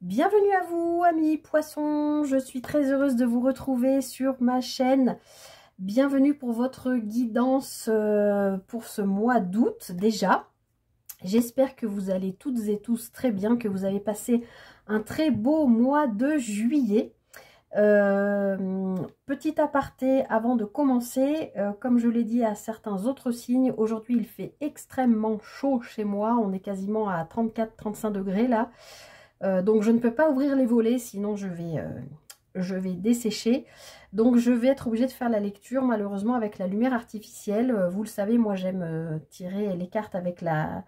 Bienvenue à vous, amis poissons. Je suis très heureuse de vous retrouver sur ma chaîne. Bienvenue pour votre guidance pour ce mois d'août déjà. J'espère que vous allez toutes et tous très bien, que vous avez passé un très beau mois de juillet. Petit aparté avant de commencer, comme je l'ai dit à certains autres signes, aujourd'hui il fait extrêmement chaud chez moi. On est quasiment à 34-35 degrés là. Donc je ne peux pas ouvrir les volets, sinon je vais dessécher. Donc je vais être obligée de faire la lecture malheureusement avec la lumière artificielle. Vous le savez, moi j'aime tirer les cartes avec la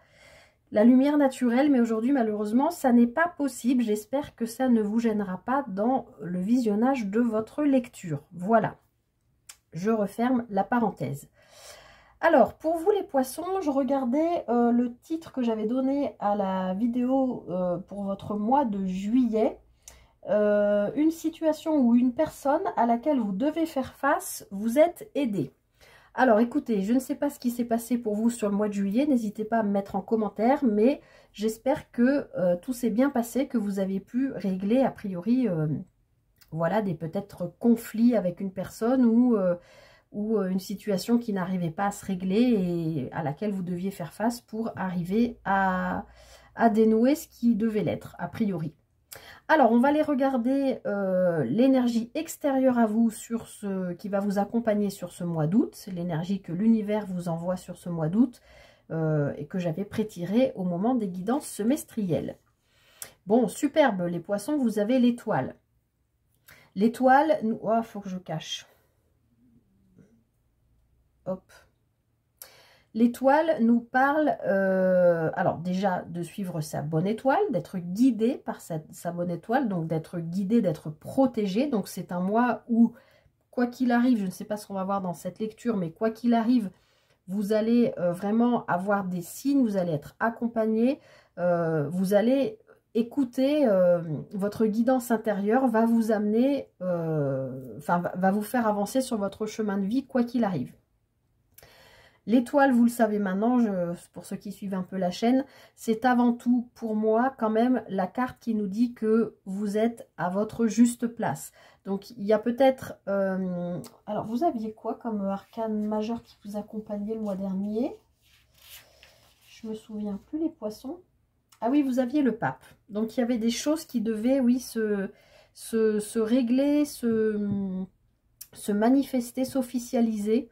lumière naturelle, mais aujourd'hui malheureusement ça n'est pas possible. J'espère que ça ne vous gênera pas dans le visionnage de votre lecture. Voilà, je referme la parenthèse. Alors, pour vous les poissons, je regardais le titre que j'avais donné à la vidéo pour votre mois de juillet. Une situation ou une personne à laquelle vous devez faire face, vous êtes aidé. Alors, écoutez, je ne sais pas ce qui s'est passé pour vous sur le mois de juillet. N'hésitez pas à me mettre en commentaire, mais j'espère que tout s'est bien passé, que vous avez pu régler a priori, voilà, des peut-être conflits avec une personne ou une situation qui n'arrivait pas à se régler et à laquelle vous deviez faire face pour arriver à dénouer ce qui devait l'être, a priori. Alors, on va aller regarder l'énergie extérieure à vous sur qui va vous accompagner sur ce mois d'août. C'est l'énergie que l'univers vous envoie sur ce mois d'août et que j'avais prétirée au moment des guidances semestrielles. Bon, superbe, les poissons, vous avez l'étoile. L'étoile, oh, faut que je cache. Hop. L'étoile nous parle, alors déjà de suivre sa bonne étoile, d'être guidé par sa bonne étoile, donc d'être guidé, d'être protégé. Donc c'est un mois où, quoi qu'il arrive, je ne sais pas ce qu'on va voir dans cette lecture, mais quoi qu'il arrive, vous allez vraiment avoir des signes, vous allez être accompagné, vous allez écouter, votre guidance intérieure va vous amener, va vous faire avancer sur votre chemin de vie, quoi qu'il arrive. L'étoile, vous le savez maintenant, pour ceux qui suivent un peu la chaîne, c'est avant tout pour moi quand même la carte qui nous dit que vous êtes à votre juste place. Donc il y a peut-être... alors vous aviez quoi comme arcane majeur qui vous accompagnait le mois dernier? Je me souviens plus, les poissons. Ah oui, vous aviez le pape. Donc il y avait des choses qui devaient, oui, se régler, se manifester, s'officialiser.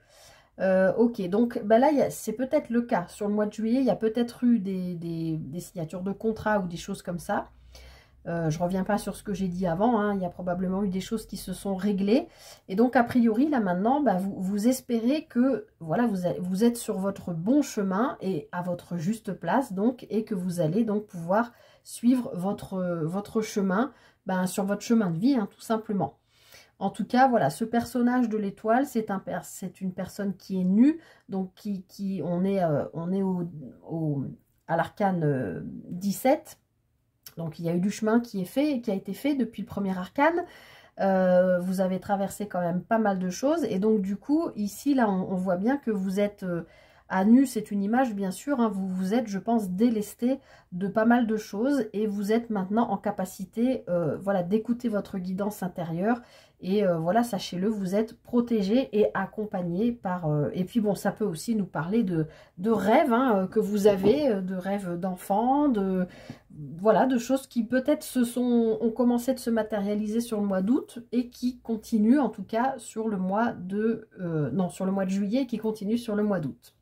Ok, donc bah là, c'est peut-être le cas. Sur le mois de juillet, il y a peut-être eu des signatures de contrats ou des choses comme ça. Je ne reviens pas sur ce que j'ai dit avant, hein. Il y a probablement eu des choses qui se sont réglées. Et donc, a priori, là maintenant, bah, vous espérez que voilà, vous êtes sur votre bon chemin et à votre juste place, donc, et que vous allez donc pouvoir suivre votre chemin, bah, sur votre chemin de vie, hein, tout simplement. En tout cas, voilà, ce personnage de l'étoile, c'est une personne qui est nue, donc on est à l'arcane 17. Donc il y a eu du chemin qui a été fait depuis le premier arcane. Vous avez traversé quand même pas mal de choses. Et donc du coup, ici, là, on voit bien que vous êtes à nu, c'est une image bien sûr, hein, vous êtes, je pense, délesté de pas mal de choses. Et vous êtes maintenant en capacité voilà, d'écouter votre guidance intérieure. Et voilà, sachez-le, vous êtes protégé et accompagné par... et puis bon, ça peut aussi nous parler de rêves, hein, que vous avez, de rêves d'enfants, voilà, de choses qui peut-être ont commencé de se matérialiser sur le mois d'août et qui continuent en tout cas sur le mois de... sur le mois de juillet et qui continuent sur le mois d'août.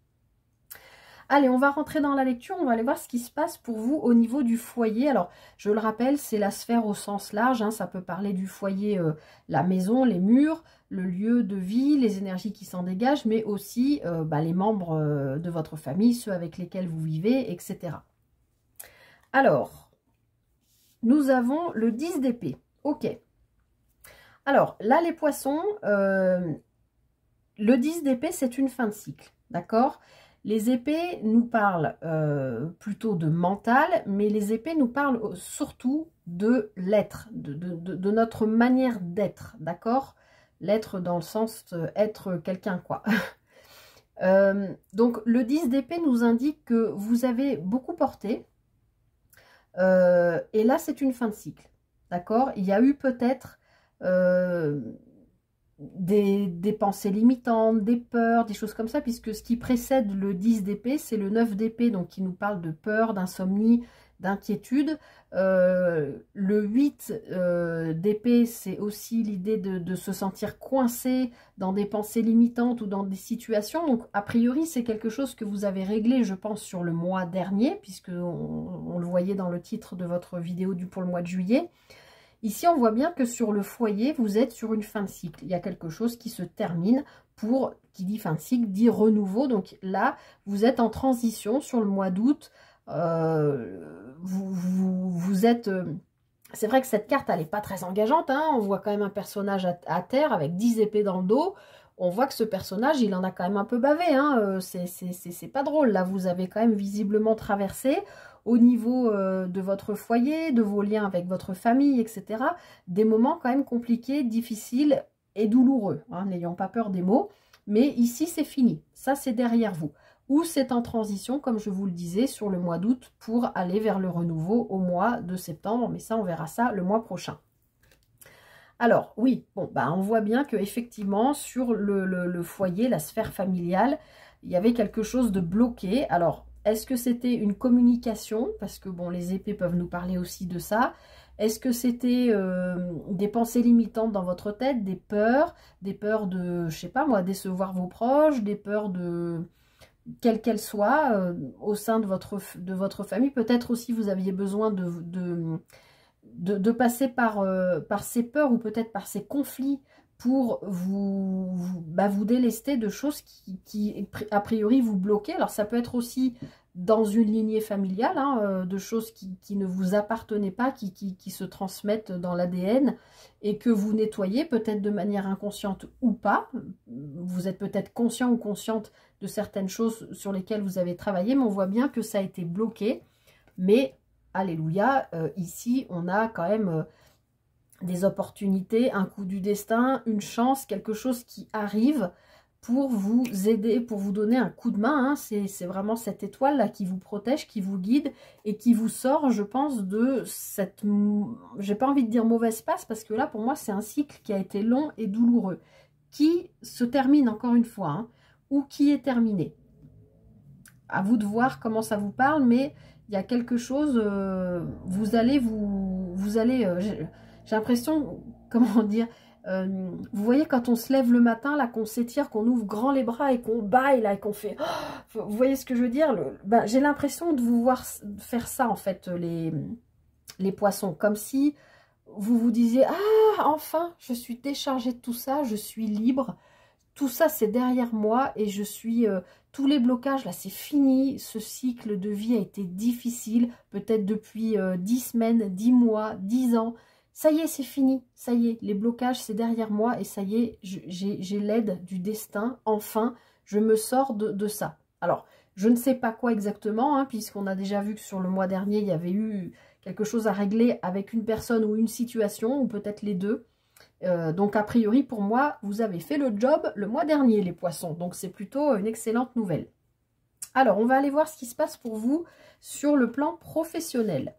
Allez, on va rentrer dans la lecture, on va aller voir ce qui se passe pour vous au niveau du foyer. Alors, je le rappelle, c'est la sphère au sens large, hein, ça peut parler du foyer, la maison, les murs, le lieu de vie, les énergies qui s'en dégagent, mais aussi les membres de votre famille, ceux avec lesquels vous vivez, etc. Alors, nous avons le 10 d'épée. Ok. Alors, là, les poissons, le 10 d'épée, c'est une fin de cycle, d'accord ? Les épées nous parlent plutôt de mental, mais les épées nous parlent surtout de l'être, de notre manière d'être, d'accord? L'être dans le sens être quelqu'un, quoi. Donc le 10 d'épée nous indique que vous avez beaucoup porté, Et là, c'est une fin de cycle. D'accord? Il y a eu peut-être des pensées limitantes, des peurs, des choses comme ça, puisque ce qui précède le 10 d'épée, c'est le 9 d'épée, donc qui nous parle de peur, d'insomnie, d'inquiétude. Le 8 d'épée, c'est aussi l'idée de se sentir coincé dans des pensées limitantes ou dans des situations. Donc, a priori, c'est quelque chose que vous avez réglé, je pense, sur le mois dernier, puisque on le voyait dans le titre de votre vidéo pour le mois de juillet. Ici, on voit bien que sur le foyer, vous êtes sur une fin de cycle. Il y a quelque chose qui se termine qui dit fin de cycle, dit renouveau. Donc là, vous êtes en transition sur le mois d'août. Vous êtes... c'est vrai que cette carte, elle n'est pas très engageante. Hein. On voit quand même un personnage à terre avec 10 épées dans le dos. On voit que ce personnage, il en a quand même un peu bavé. Hein. C'est pas drôle. Là, vous avez quand même visiblement traversé au niveau de votre foyer, de vos liens avec votre famille, etc. Des moments quand même compliqués, difficiles et douloureux. Hein. N'ayons pas peur des mots. Mais ici, c'est fini. Ça, c'est derrière vous. Ou c'est en transition, comme je vous le disais, sur le mois d'août pour aller vers le renouveau au mois de septembre. Mais ça, on verra ça le mois prochain. Alors, oui, bon, bah, on voit bien qu'effectivement, sur le foyer, la sphère familiale, il y avait quelque chose de bloqué. Alors, est-ce que c'était une communication? Parce que, bon, les épées peuvent nous parler aussi de ça. Est-ce que c'était des pensées limitantes dans votre tête, des peurs de, je sais pas moi, décevoir vos proches, des peurs de... quelles qu'elles soient, au sein de votre famille? Peut-être aussi vous aviez besoin de passer par ces peurs ou peut-être par ces conflits pour vous délester de choses qui, a priori, vous bloquaient. Alors, ça peut être aussi dans une lignée familiale, hein, de choses qui ne vous appartenaient pas, qui se transmettent dans l'ADN et que vous nettoyez peut-être de manière inconsciente ou pas. Vous êtes peut-être conscient ou consciente de certaines choses sur lesquelles vous avez travaillé, mais on voit bien que ça a été bloqué. Mais alléluia, ici, on a quand même des opportunités, un coup du destin, une chance, quelque chose qui arrive pour vous aider, pour vous donner un coup de main. Hein. C'est vraiment cette étoile-là qui vous protège, qui vous guide et qui vous sort, je pense, de cette... J'ai pas envie de dire mauvaise passe, parce que là, pour moi, c'est un cycle qui a été long et douloureux, qui se termine encore une fois, hein, ou qui est terminé. À vous de voir comment ça vous parle, mais il y a quelque chose, vous allez, j'ai l'impression, comment dire, vous voyez quand on se lève le matin, là, qu'on s'étire, qu'on ouvre grand les bras et qu'on baille, là, et qu'on fait, oh, vous voyez ce que je veux dire, j'ai l'impression de vous voir faire ça, en fait, les poissons, comme si vous vous disiez, ah, enfin, je suis déchargée de tout ça, je suis libre, tout ça, c'est derrière moi et je suis... tous les blocages, là, c'est fini. Ce cycle de vie a été difficile, peut-être depuis 10 semaines, 10 mois, 10 ans. Ça y est, c'est fini. Ça y est, les blocages, c'est derrière moi et ça y est, j'ai l'aide du destin. Enfin, je me sors de ça. Alors, je ne sais pas quoi exactement, hein, puisqu'on a déjà vu que sur le mois dernier, il y avait eu quelque chose à régler avec une personne ou une situation, ou peut-être les deux. Donc, a priori, pour moi, vous avez fait le job le mois dernier, les poissons. Donc, c'est plutôt une excellente nouvelle. Alors, on va aller voir ce qui se passe pour vous sur le plan professionnel.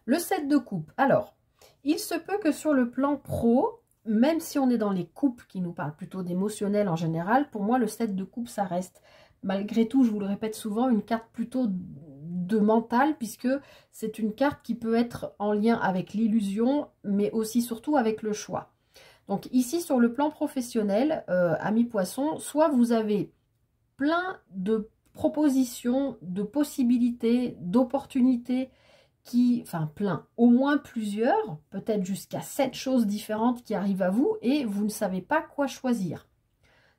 Le 7 de coupe. Alors, il se peut que sur le plan pro, même si on est dans les coupes qui nous parlent plutôt d'émotionnel en général, pour moi, le 7 de coupe, ça reste, malgré tout, je vous le répète souvent, une carte plutôt de mental, puisque c'est une carte qui peut être en lien avec l'illusion, mais aussi surtout avec le choix. Donc ici, sur le plan professionnel, amis poissons, soit vous avez plein de propositions, de possibilités, d'opportunités, enfin plein, au moins plusieurs, peut-être jusqu'à 7 choses différentes qui arrivent à vous et vous ne savez pas quoi choisir.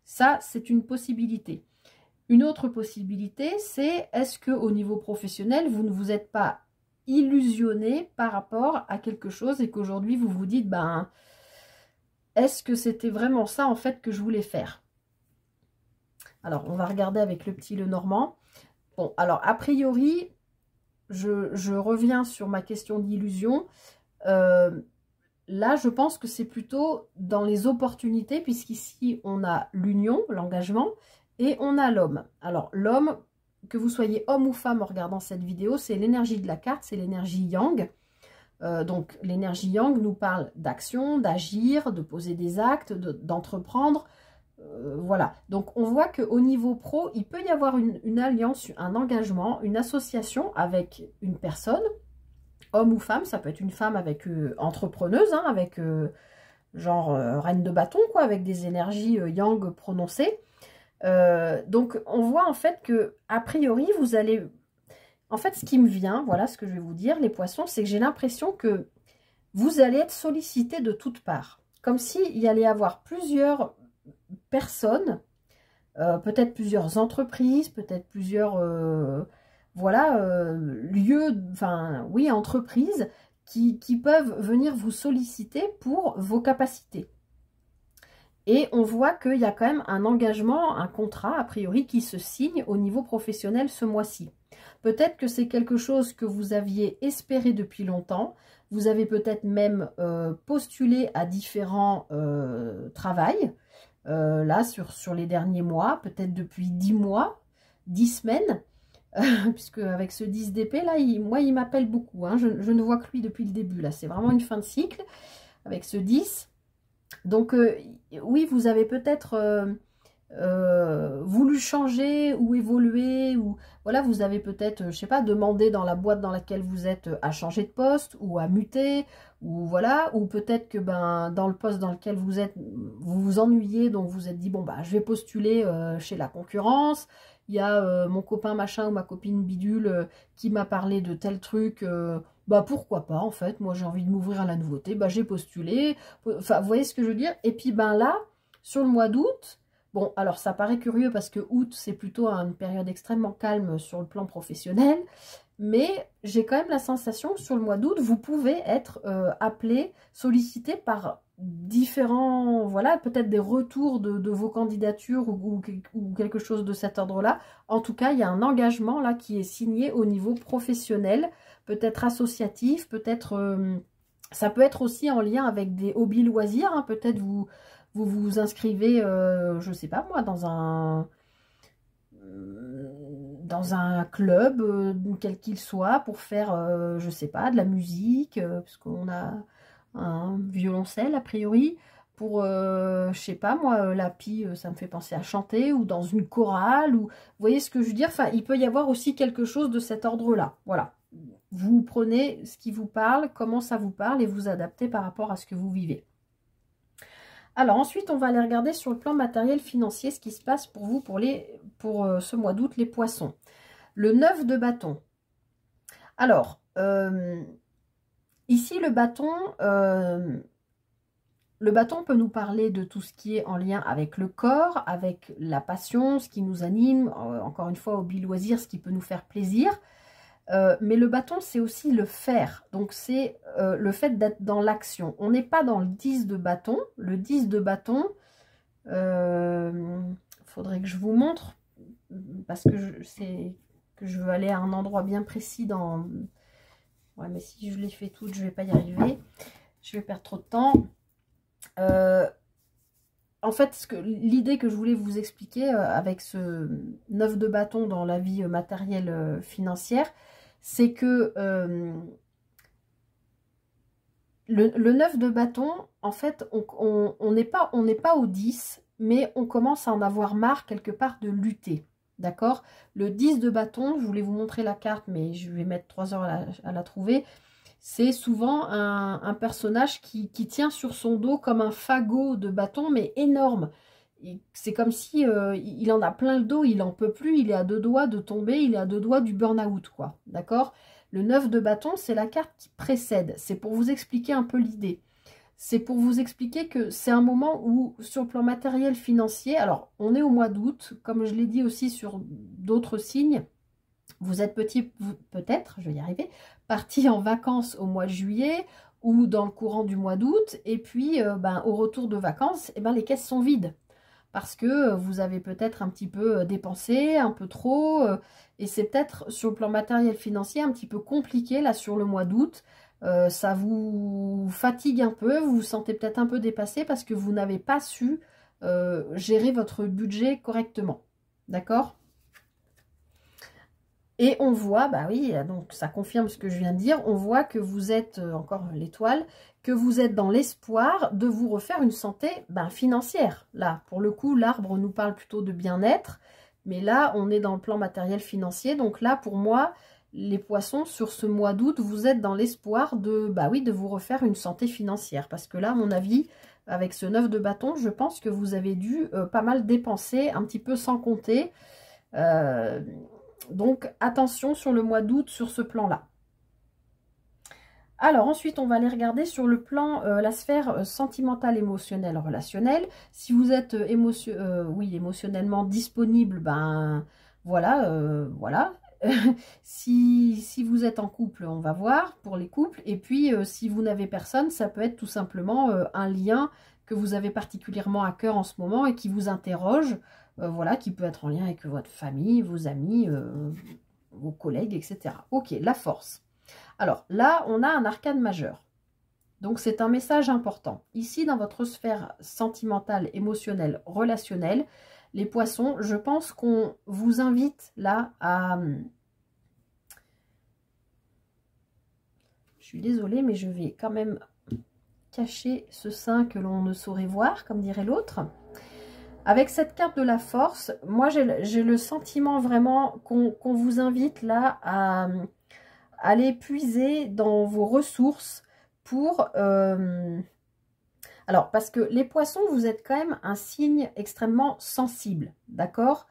Ça, c'est une possibilité. Une autre possibilité, c'est est-ce qu'au niveau professionnel, vous ne vous êtes pas illusionné par rapport à quelque chose et qu'aujourd'hui, vous vous dites, ben... est-ce que c'était vraiment ça, en fait, que je voulais faire? Alors, on va regarder avec le petit Lenormand. Bon, alors, a priori, je reviens sur ma question d'illusion. Là, je pense que c'est plutôt dans les opportunités, puisqu'ici, on a l'union, l'engagement, et on a l'homme. Alors, l'homme, que vous soyez homme ou femme en regardant cette vidéo, c'est l'énergie de la carte, c'est l'énergie yang. Donc l'énergie yang nous parle d'action, d'agir, de poser des actes, d'entreprendre. Voilà, donc on voit qu'au niveau pro, il peut y avoir une alliance, un engagement, une association avec une personne, homme ou femme. Ça peut être une femme avec entrepreneuse, hein, avec genre reine de bâton, quoi, avec des énergies yang prononcées. Donc on voit en fait que a priori vous allez... En fait, ce qui me vient, voilà ce que je vais vous dire, les poissons, c'est que j'ai l'impression que vous allez être sollicité de toutes parts. Comme s'il y allait avoir plusieurs personnes, peut-être plusieurs entreprises, peut-être plusieurs voilà, lieux, enfin oui, entreprises qui peuvent venir vous solliciter pour vos capacités. Et on voit qu'il y a quand même un engagement, un contrat, a priori, qui se signe au niveau professionnel ce mois-ci. Peut-être que c'est quelque chose que vous aviez espéré depuis longtemps. Vous avez peut-être même postulé à différents travails, là, sur les derniers mois, peut-être depuis 10 mois, 10 semaines, puisque avec ce 10 d'épée, là, moi, il m'appelle beaucoup. Hein. Je ne vois que lui depuis le début, là. C'est vraiment une fin de cycle, avec ce 10. Donc, oui, vous avez peut-être voulu changer ou évoluer, ou voilà, vous avez peut-être, je sais pas, demandé dans la boîte dans laquelle vous êtes à changer de poste ou à muter, ou voilà, ou peut-être que ben dans le poste dans lequel vous êtes, vous vous ennuyez, donc vous êtes dit bon bah je vais postuler chez la concurrence. Il y a mon copain machin ou ma copine bidule qui m'a parlé de tel truc. Bah pourquoi pas en fait, moi j'ai envie de m'ouvrir à la nouveauté, bah j'ai postulé, enfin vous voyez ce que je veux dire. Et puis ben là, sur le mois d'août, bon alors ça paraît curieux parce que août c'est plutôt une période extrêmement calme sur le plan professionnel, mais j'ai quand même la sensation que sur le mois d'août, vous pouvez être appelé, sollicité par différents, voilà, peut-être des retours de vos candidatures ou quelque chose de cet ordre-là. En tout cas, il y a un engagement là qui est signé au niveau professionnel, peut-être associatif, peut-être... ça peut être aussi en lien avec des hobbies loisirs, hein. Peut-être vous inscrivez, je ne sais pas moi, dans un club, quel qu'il soit, pour faire, je ne sais pas, de la musique, parce qu'on a un violoncelle a priori, pour, je sais pas moi, la pie, ça me fait penser à chanter, ou dans une chorale, ou vous voyez ce que je veux dire, enfin, il peut y avoir aussi quelque chose de cet ordre-là, voilà. Vous prenez ce qui vous parle, comment ça vous parle, et vous adaptez par rapport à ce que vous vivez. Alors ensuite, on va aller regarder sur le plan matériel financier ce qui se passe pour vous pour ce mois d'août, les poissons. Le 9 de bâton. Alors, ici, le bâton peut nous parler de tout ce qui est en lien avec le corps, avec la passion, ce qui nous anime, encore une fois, hobby loisir, ce qui peut nous faire plaisir. Mais le bâton, c'est aussi le faire. Donc, c'est le fait d'être dans l'action. On n'est pas dans le 10 de bâton. Le 10 de bâton, faudrait que je vous montre, parce que je veux aller à un endroit bien précis dans... Ouais, mais si je les fais toutes, je ne vais pas y arriver. Je vais perdre trop de temps. En fait, l'idée que je voulais vous expliquer avec ce 9 de bâton dans la vie matérielle financière, c'est que le 9 de bâton, en fait, on n'est pas au 10, mais on commence à en avoir marre quelque part de lutter. D'accord? Le 10 de bâton, je voulais vous montrer la carte, mais je vais mettre 3 heures à la trouver. C'est souvent un personnage qui tient sur son dos comme un fagot de bâton, mais énorme. C'est comme si il en a plein le dos, il n'en peut plus, il est à 2 doigts de tomber, il est à 2 doigts du burn-out, quoi. D'accord? Le 9 de bâton, c'est la carte qui précède. C'est pour vous expliquer un peu l'idée. C'est pour vous expliquer que c'est un moment où, sur le plan matériel financier, alors on est au mois d'août, comme je l'ai dit aussi sur d'autres signes, vous êtes peut-être, je vais y arriver, parti en vacances au mois de juillet ou dans le courant du mois d'août, et puis au retour de vacances, les caisses sont vides. Parce que vous avez peut-être un petit peu dépensé, un peu trop, et c'est peut-être sur le plan matériel financier un petit peu compliqué là sur le mois d'août. Ça vous fatigue un peu, vous vous sentez peut-être un peu dépassé parce que vous n'avez pas su gérer votre budget correctement. D'accord ? Et on voit, bah oui, donc ça confirme ce que je viens de dire, on voit que vous êtes, encore l'étoile, que vous êtes dans l'espoir de vous refaire une santé financière. Là, pour le coup, l'arbre nous parle plutôt de bien-être, mais là, on est dans le plan matériel financier. Donc là, pour moi, les poissons, sur ce mois d'août, vous êtes dans l'espoir de, bah oui, de vous refaire une santé financière. Parce que là, à mon avis, avec ce 9 de bâton, je pense que vous avez dû pas mal dépenser, un petit peu sans compter. Donc, attention sur le mois d'août, sur ce plan-là. Alors, ensuite, on va aller regarder sur le plan, la sphère sentimentale, émotionnelle, relationnelle. Si vous êtes oui, émotionnellement disponible, ben voilà, voilà. Si vous êtes en couple, on va voir pour les couples. Et puis, si vous n'avez personne, ça peut être tout simplement un lien que vous avez particulièrement à cœur en ce moment et qui vous interroge. Voilà, qui peut être en lien avec votre famille, vos amis, vos collègues, etc. Ok, la force. Alors là, on a un arcane majeur. Donc c'est un message important. Ici, dans votre sphère sentimentale, émotionnelle, relationnelle, les poissons, je pense qu'on vous invite là à... Je suis désolée, mais je vais quand même cacher ce sein que l'on ne saurait voir, comme dirait l'autre. Avec cette carte de la force, moi j'ai le sentiment vraiment qu'on vous invite là à aller puiser dans vos ressources pour... alors, parce que les poissons, vous êtes quand même un signe extrêmement sensible, d'accord?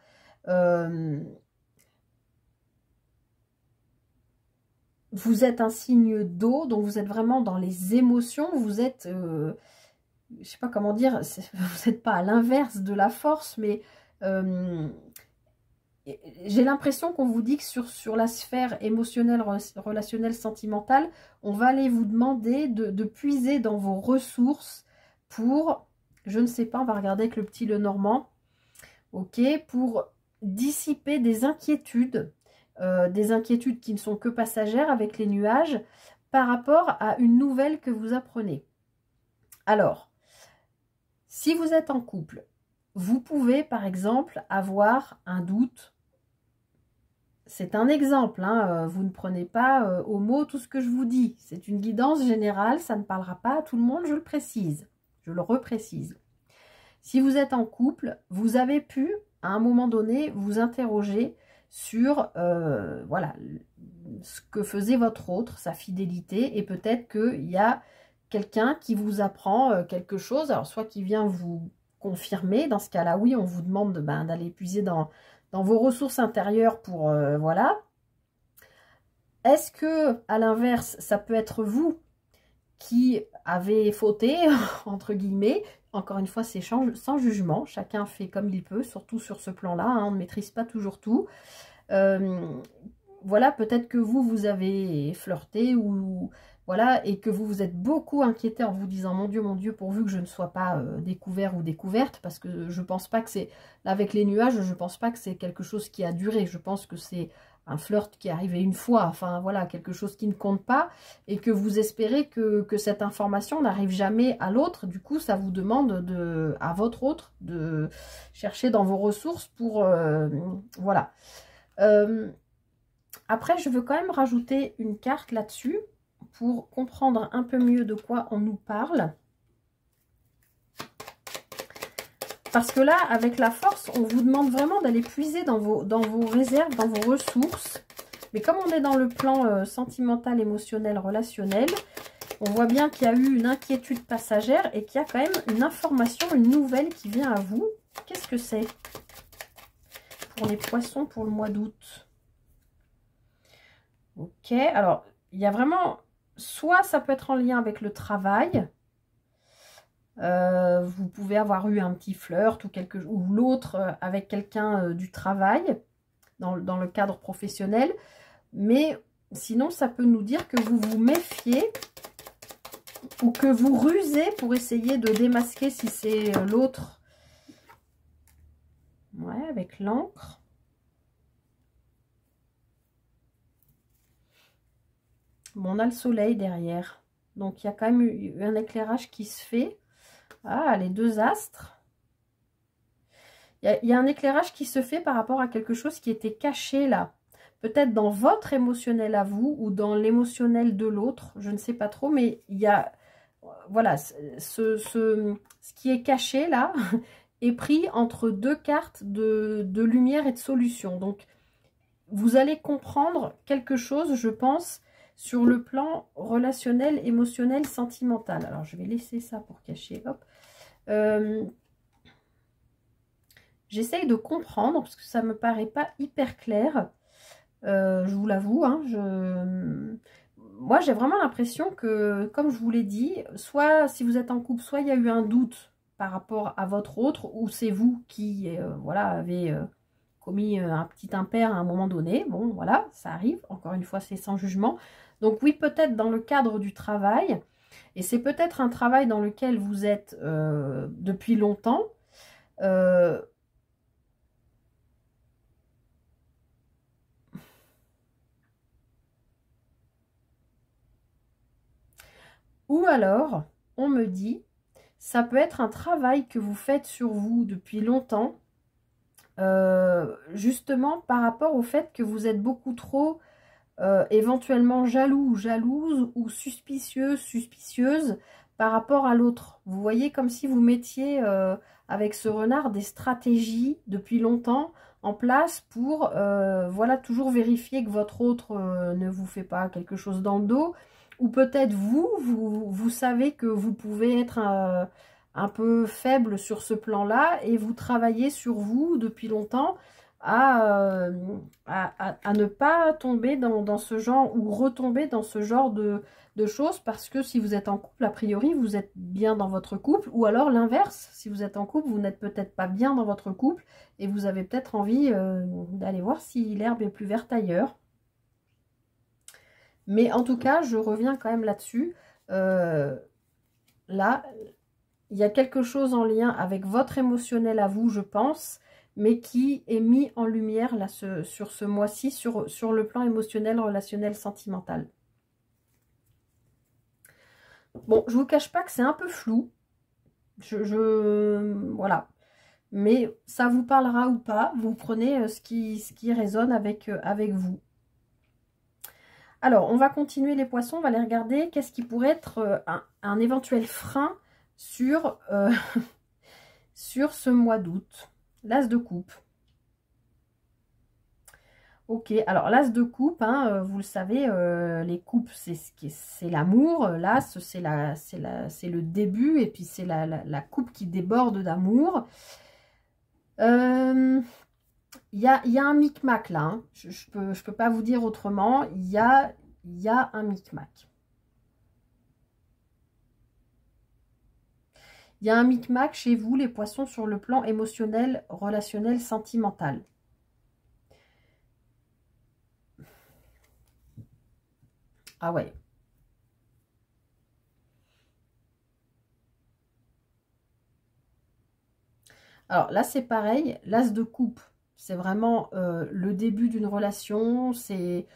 Vous êtes un signe d'eau, donc vous êtes vraiment dans les émotions, vous êtes... je sais pas comment dire, vous n'êtes pas à l'inverse de la force, mais j'ai l'impression qu'on vous dit que sur la sphère émotionnelle, relationnelle, sentimentale, on va aller vous demander de puiser dans vos ressources pour, je ne sais pas, on va regarder avec le petit Lenormand, ok, pour dissiper des inquiétudes qui ne sont que passagères avec les nuages par rapport à une nouvelle que vous apprenez. Alors, si vous êtes en couple, vous pouvez par exemple avoir un doute. C'est un exemple, hein, vous ne prenez pas au mot tout ce que je vous dis. C'est une guidance générale, ça ne parlera pas à tout le monde, je le précise. Je le reprécise. Si vous êtes en couple, vous avez pu, à un moment donné, vous interroger sur voilà, ce que faisait votre autre, sa fidélité, et peut-être qu'il y a quelqu'un qui vous apprend quelque chose, alors soit qui vient vous confirmer, dans ce cas-là, oui, on vous demande d'aller puiser dans vos ressources intérieures pour, voilà. Est-ce que, à l'inverse, ça peut être vous qui avez fauté, entre guillemets? Encore une fois, c'est sans jugement, chacun fait comme il peut, surtout sur ce plan-là, hein, on ne maîtrise pas toujours tout. Voilà, peut-être que vous avez flirté ou... Voilà, et que vous vous êtes beaucoup inquiété en vous disant mon Dieu, pourvu que je ne sois pas découvert ou découverte, parce que je pense pas que c'est, avec les nuages, je pense pas que c'est quelque chose qui a duré, je pense que c'est un flirt qui est arrivé une fois, enfin voilà, quelque chose qui ne compte pas, et que vous espérez que cette information n'arrive jamais à l'autre, du coup ça vous demande à votre autre de chercher dans vos ressources pour, voilà. Après, je veux quand même rajouter une carte là-dessus, pour comprendre un peu mieux de quoi on nous parle. Parce que là, avec la force, on vous demande vraiment d'aller puiser dans vos réserves, dans vos ressources. Mais comme on est dans le plan sentimental, émotionnel, relationnel, on voit bien qu'il y a eu une inquiétude passagère et qu'il y a quand même une information, une nouvelle qui vient à vous. Qu'est-ce que c'est pour les poissons pour le mois d'août? Ok, alors, il y a vraiment... Soit ça peut être en lien avec le travail. Vous pouvez avoir eu un petit flirt ou l'autre avec quelqu'un du travail dans le cadre professionnel. Mais sinon, ça peut nous dire que vous vous méfiez ou que vous rusez pour essayer de démasquer si c'est l'autre. Ouais, avec l'encre. Bon, on a le soleil derrière. Donc, il y a quand même eu un éclairage qui se fait. Ah, les deux astres. Il y a un éclairage qui se fait par rapport à quelque chose qui était caché là. peut-être dans votre émotionnel à vous ou dans l'émotionnel de l'autre, je ne sais pas trop, mais il y a, voilà, ce qui est caché là est pris entre deux cartes de lumière et de solution. Donc, vous allez comprendre quelque chose, je pense, sur le plan relationnel, émotionnel, sentimental. Alors, je vais laisser ça pour cacher, hop. J'essaye de comprendre, parce que ça me paraît pas hyper clair. Je vous l'avoue, hein, moi j'ai vraiment l'impression que, comme je vous l'ai dit, soit si vous êtes en couple, soit il y a eu un doute par rapport à votre autre, ou c'est vous qui voilà, avez commis un petit impair à un moment donné. Bon, voilà, ça arrive, encore une fois, c'est sans jugement. Donc oui, peut-être dans le cadre du travail, et c'est peut-être un travail dans lequel vous êtes depuis longtemps, ou alors, on me dit, ça peut être un travail que vous faites sur vous depuis longtemps, justement par rapport au fait que vous êtes beaucoup trop éventuellement jaloux ou jalouse ou suspicieux, suspicieuse par rapport à l'autre. Vous voyez, comme si vous mettiez avec ce renard des stratégies depuis longtemps en place pour voilà, toujours vérifier que votre autre ne vous fait pas quelque chose dans le dos. Ou peut-être vous savez que vous pouvez être un peu faible sur ce plan-là et vous travaillez sur vous depuis longtemps à ne pas tomber dans ce genre ou retomber dans ce genre de choses, parce que si vous êtes en couple, a priori, vous êtes bien dans votre couple, ou alors l'inverse, si vous êtes en couple, vous n'êtes peut-être pas bien dans votre couple et vous avez peut-être envie d'aller voir si l'herbe est plus verte ailleurs. Mais en tout cas, je reviens quand même là-dessus. Là, il y a quelque chose en lien avec votre émotionnel à vous, je pense, mais qui est mis en lumière là, sur ce mois-ci, sur le plan émotionnel, relationnel, sentimental. Bon, je vous cache pas que c'est un peu flou. Voilà. Mais ça vous parlera ou pas, vous prenez ce qui résonne avec vous. Alors, on va continuer les poissons, on va les regarder. Qu'est-ce qui pourrait être un éventuel frein sur, sur ce mois d'août? L'as de coupe. Ok, alors l'as de coupe, hein, vous le savez, les coupes, c'est l'amour. L'as, c'est le début, et puis c'est la coupe qui déborde d'amour. Il y a un micmac là, hein. Je peux pas vous dire autrement. Il y a un micmac. Il y a un micmac chez vous, les poissons, sur le plan émotionnel, relationnel, sentimental. Ah ouais. Alors là, c'est pareil. L'as de coupe, c'est vraiment le début d'une relation. C'est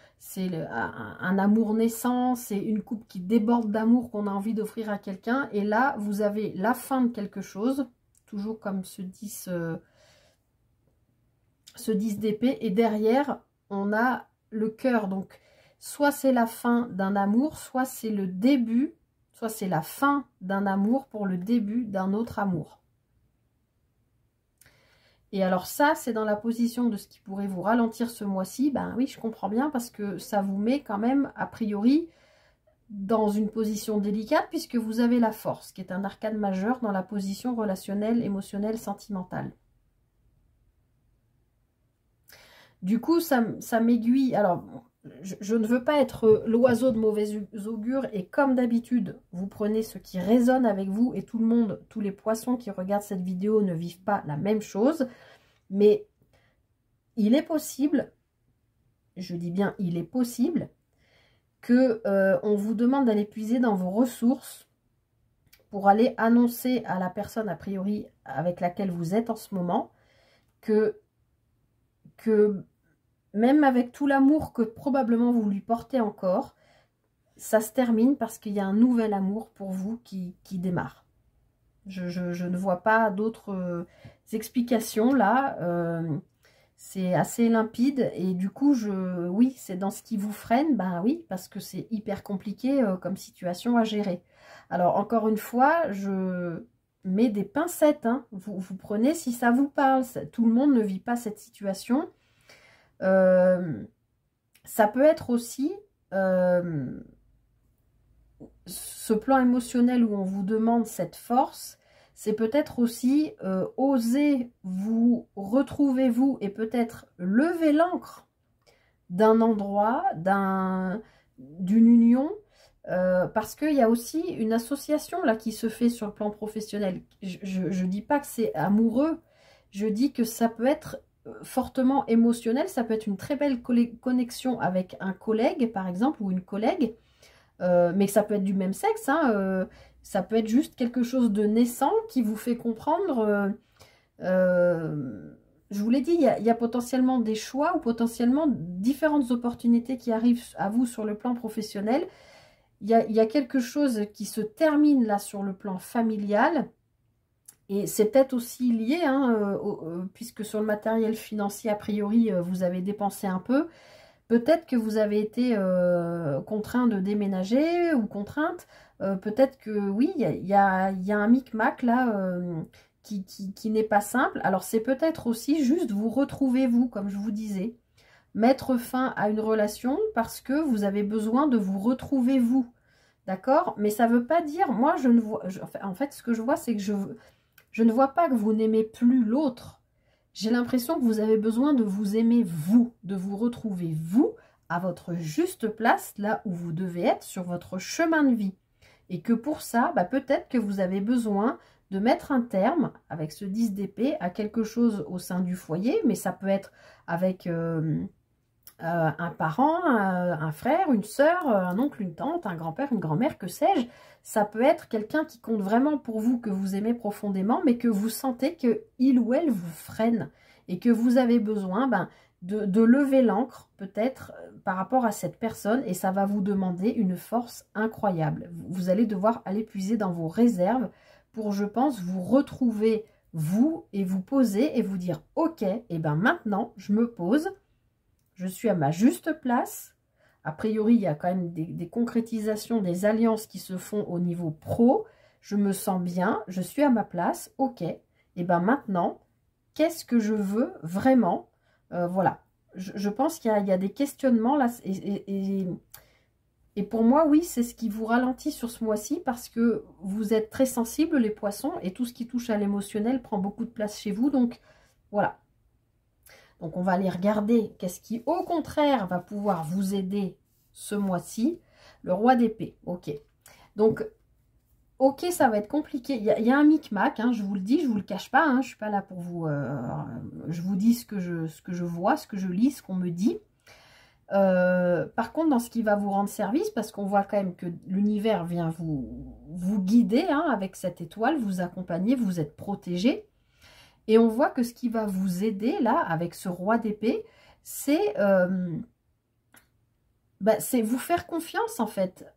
un amour naissant. C'est une coupe qui déborde d'amour qu'on a envie d'offrir à quelqu'un. Et là, vous avez la fin de quelque chose. Toujours comme ce 10 d'épée. Et derrière, on a le cœur. Donc, soit c'est la fin d'un amour, soit c'est le début, soit c'est la fin d'un amour pour le début d'un autre amour. Et alors ça, c'est dans la position de ce qui pourrait vous ralentir ce mois-ci. Ben oui, je comprends bien, parce que ça vous met quand même, a priori, dans une position délicate, puisque vous avez la force, qui est un arcane majeur dans la position relationnelle, émotionnelle, sentimentale. Du coup, ça m'aiguille. Alors, je ne veux pas être l'oiseau de mauvais augure, et comme d'habitude, vous prenez ce qui résonne avec vous, et tout le monde, tous les poissons qui regardent cette vidéo ne vivent pas la même chose. Mais il est possible, je dis bien il est possible, que on vous demande d'aller puiser dans vos ressources pour aller annoncer à la personne a priori avec laquelle vous êtes en ce moment que même avec tout l'amour que probablement vous lui portez encore, ça se termine, parce qu'il y a un nouvel amour pour vous qui démarre. Je ne vois pas d'autres explications là. c'est assez limpide et du coup, oui, c'est dans ce qui vous freine, ben oui, parce que c'est hyper compliqué comme situation à gérer. Alors, encore une fois, je mets des pincettes, hein. Vous prenez si ça vous parle. Tout le monde ne vit pas cette situation. Ça peut être aussi ce plan émotionnel où on vous demande cette force. C'est peut-être aussi oser vous retrouver vous et peut-être lever l'ancre d'un endroit, d'une union, parce qu'il y a aussi une association là qui se fait sur le plan professionnel. Je dis pas que c'est amoureux, je dis que ça peut être fortement émotionnel, ça peut être une très belle connexion avec un collègue par exemple ou une collègue, mais ça peut être du même sexe, hein, ça peut être juste quelque chose de naissant qui vous fait comprendre. Je vous l'ai dit, il y a potentiellement des choix ou potentiellement différentes opportunités qui arrivent à vous sur le plan professionnel. Il y a quelque chose qui se termine là sur le plan familial. Et c'est peut-être aussi lié, hein, puisque sur le matériel financier, a priori, vous avez dépensé un peu. Peut-être que vous avez été contraint de déménager ou contrainte. Peut-être que oui, il y a un micmac là qui n'est pas simple. Alors c'est peut-être aussi juste vous retrouver vous, comme je vous disais. Mettre fin à une relation parce que vous avez besoin de vous retrouver vous. D'accord? Mais ça ne veut pas dire, moi je ne vois, en fait ce que je vois c'est que je ne vois pas que vous n'aimez plus l'autre. J'ai l'impression que vous avez besoin de vous aimer vous, de vous retrouver vous à votre juste place, là où vous devez être sur votre chemin de vie. Et que pour ça, bah, peut-être que vous avez besoin de mettre un terme avec ce 10 d'épée à quelque chose au sein du foyer, mais ça peut être avec un parent, un frère, une sœur, un oncle, une tante, un grand-père, une grand-mère, que sais-je. Ça peut être quelqu'un qui compte vraiment pour vous, que vous aimez profondément, mais que vous sentez qu'il ou elle vous freine et que vous avez besoin de lever l'ancre, peut-être, par rapport à cette personne, et ça va vous demander une force incroyable. Vous allez devoir aller puiser dans vos réserves pour, je pense, vous retrouver, vous, et vous poser et vous dire « Ok, et ben maintenant, je me pose, je suis à ma juste place ». A priori, il y a quand même des concrétisations, des alliances qui se font au niveau pro. Je me sens bien, je suis à ma place, ok. Et bien maintenant, qu'est-ce que je veux vraiment? Voilà. Je pense qu'il y a des questionnements là. Et pour moi, oui, c'est ce qui vous ralentit sur ce mois-ci parce que vous êtes très sensibles, les poissons, et tout ce qui touche à l'émotionnel prend beaucoup de place chez vous. Donc, voilà. Donc, on va aller regarder qu'est-ce qui, au contraire, va pouvoir vous aider ce mois-ci. Le roi d'épée, ok. Donc, ok, ça va être compliqué. Il y a un micmac, hein, je vous le dis, je vous le cache pas. Hein, je ne suis pas là pour vous... je vous dis ce que je vois, ce que je lis, ce qu'on me dit. Par contre, dans ce qui va vous rendre service, parce qu'on voit quand même que l'univers vient vous guider hein, avec cette étoile, vous accompagner, vous êtes protégé. Et on voit que ce qui va vous aider, là, avec ce roi d'épée, c'est vous faire confiance, en fait.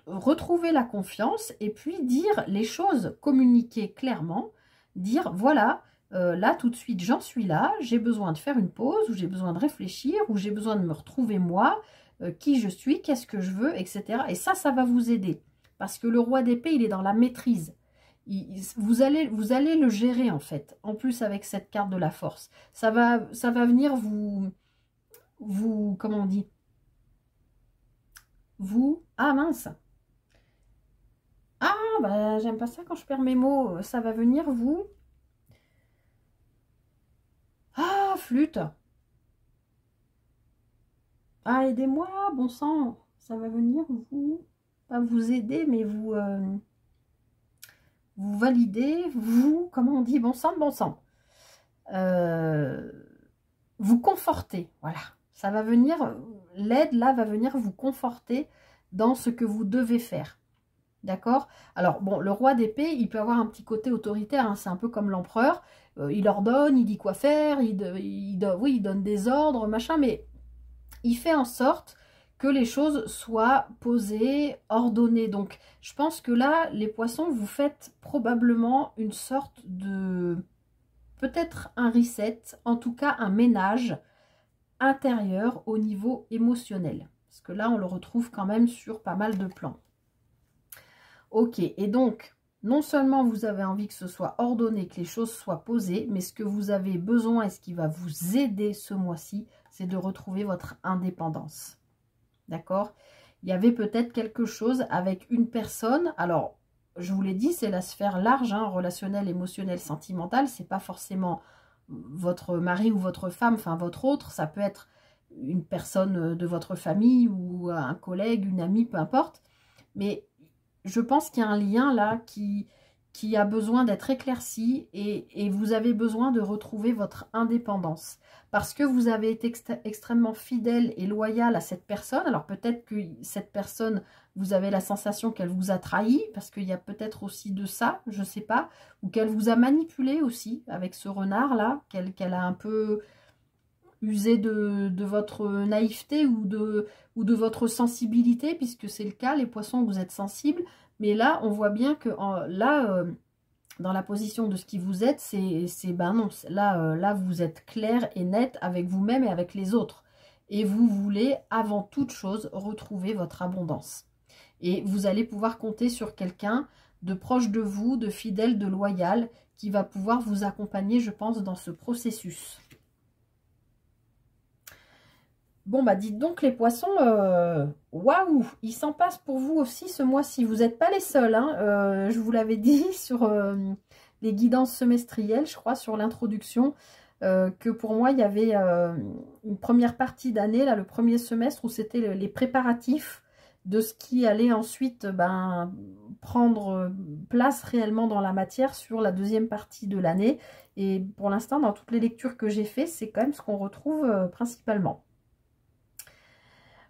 Retrouver la confiance et puis dire les choses, communiquer clairement, dire, voilà, là, tout de suite, j'en suis là, j'ai besoin de faire une pause, ou j'ai besoin de réfléchir, ou j'ai besoin de me retrouver moi, qui je suis, qu'est-ce que je veux, etc. Et ça va vous aider. Parce que le roi d'épée, il est dans la maîtrise. Vous allez le gérer en fait, en plus avec cette carte de la force. Ça va venir comment on dit, ah mince, ah bah j'aime pas ça quand je perds mes mots, ça va venir ah flûte, ah aidez-moi, bon sang, ça va venir pas vous aider mais vous valider, comment on dit, bon sang, vous conforter, voilà, ça va venir, l'aide là va venir vous conforter dans ce que vous devez faire, d'accord? Alors bon, le roi d'épée, il peut avoir un petit côté autoritaire, hein, c'est un peu comme l'empereur, il ordonne, il dit quoi faire, oui, il donne des ordres, machin, mais il fait en sorte que les choses soient posées, ordonnées. Donc, je pense que là, les poissons, vous faites probablement une sorte de peut-être un reset, en tout cas un ménage intérieur au niveau émotionnel. Parce que là, on le retrouve quand même sur pas mal de plans. Ok, et donc, non seulement vous avez envie que ce soit ordonné, que les choses soient posées, mais ce que vous avez besoin et ce qui va vous aider ce mois-ci, c'est de retrouver votre indépendance. D'accord? Il y avait peut-être quelque chose avec une personne. Alors, je vous l'ai dit, c'est la sphère large, hein, relationnelle, émotionnelle, sentimentale. C'est pas forcément votre mari ou votre femme, enfin votre autre. Ça peut être une personne de votre famille ou un collègue, une amie, peu importe. Mais je pense qu'il y a un lien là qui a besoin d'être éclairci et vous avez besoin de retrouver votre indépendance. Parce que vous avez été extrêmement fidèle et loyal à cette personne. Alors peut-être que cette personne, vous avez la sensation qu'elle vous a trahi, parce qu'il y a peut-être aussi de ça, je ne sais pas. Ou qu'elle vous a manipulé aussi avec ce renard-là, qu'elle a un peu usé de votre naïveté ou de votre sensibilité, puisque c'est le cas, les poissons, vous êtes sensibles. Mais là, on voit bien que dans la position de ce qui vous êtes, ben non, là, vous êtes clair et net avec vous-même et avec les autres. Et vous voulez, avant toute chose, retrouver votre abondance. Et vous allez pouvoir compter sur quelqu'un de proche de vous, de fidèle, de loyal, qui va pouvoir vous accompagner, je pense, dans ce processus. Bon, bah dites donc les poissons, waouh, il s'en passe pour vous aussi ce mois-ci. Vous n'êtes pas les seuls, hein, je vous l'avais dit sur les guidances semestrielles, je crois, sur l'introduction, que pour moi, il y avait une première partie d'année, là, le premier semestre, où c'était les préparatifs de ce qui allait ensuite prendre place réellement dans la matière sur la deuxième partie de l'année. Et pour l'instant, dans toutes les lectures que j'ai faites, c'est quand même ce qu'on retrouve principalement.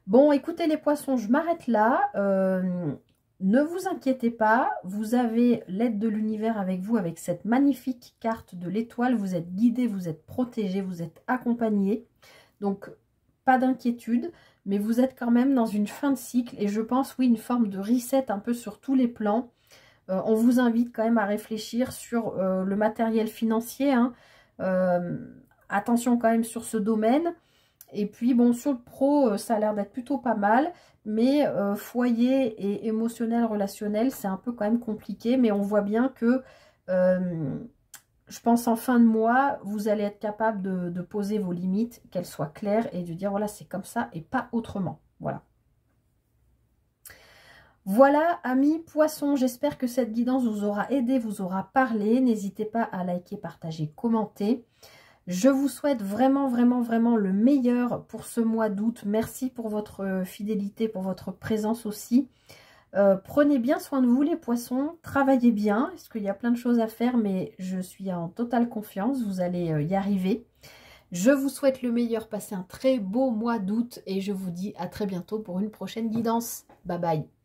Bon, écoutez les poissons, je m'arrête là. Ne vous inquiétez pas, vous avez l'aide de l'univers avec vous, avec cette magnifique carte de l'étoile. Vous êtes guidés, vous êtes protégés, vous êtes accompagnés. Donc, pas d'inquiétude, mais vous êtes quand même dans une fin de cycle. Et je pense, oui, une forme de reset un peu sur tous les plans. On vous invite quand même à réfléchir sur le matériel financier. Hein. Attention quand même sur ce domaine. Et puis, bon, sur le pro, ça a l'air d'être plutôt pas mal. Mais foyer et émotionnel, relationnel, c'est un peu quand même compliqué. Mais on voit bien que, je pense en fin de mois, vous allez être capable de poser vos limites, qu'elles soient claires et de dire, voilà, c'est comme ça et pas autrement. Voilà. Voilà, amis poissons, j'espère que cette guidance vous aura aidé, vous aura parlé. N'hésitez pas à liker, partager, commenter. Je vous souhaite vraiment, vraiment, vraiment le meilleur pour ce mois d'août. Merci pour votre fidélité, pour votre présence aussi. Prenez bien soin de vous les poissons, travaillez bien, parce qu'il y a plein de choses à faire, mais je suis en totale confiance, vous allez y arriver. Je vous souhaite le meilleur, passez un très beau mois d'août et je vous dis à très bientôt pour une prochaine guidance. Bye bye.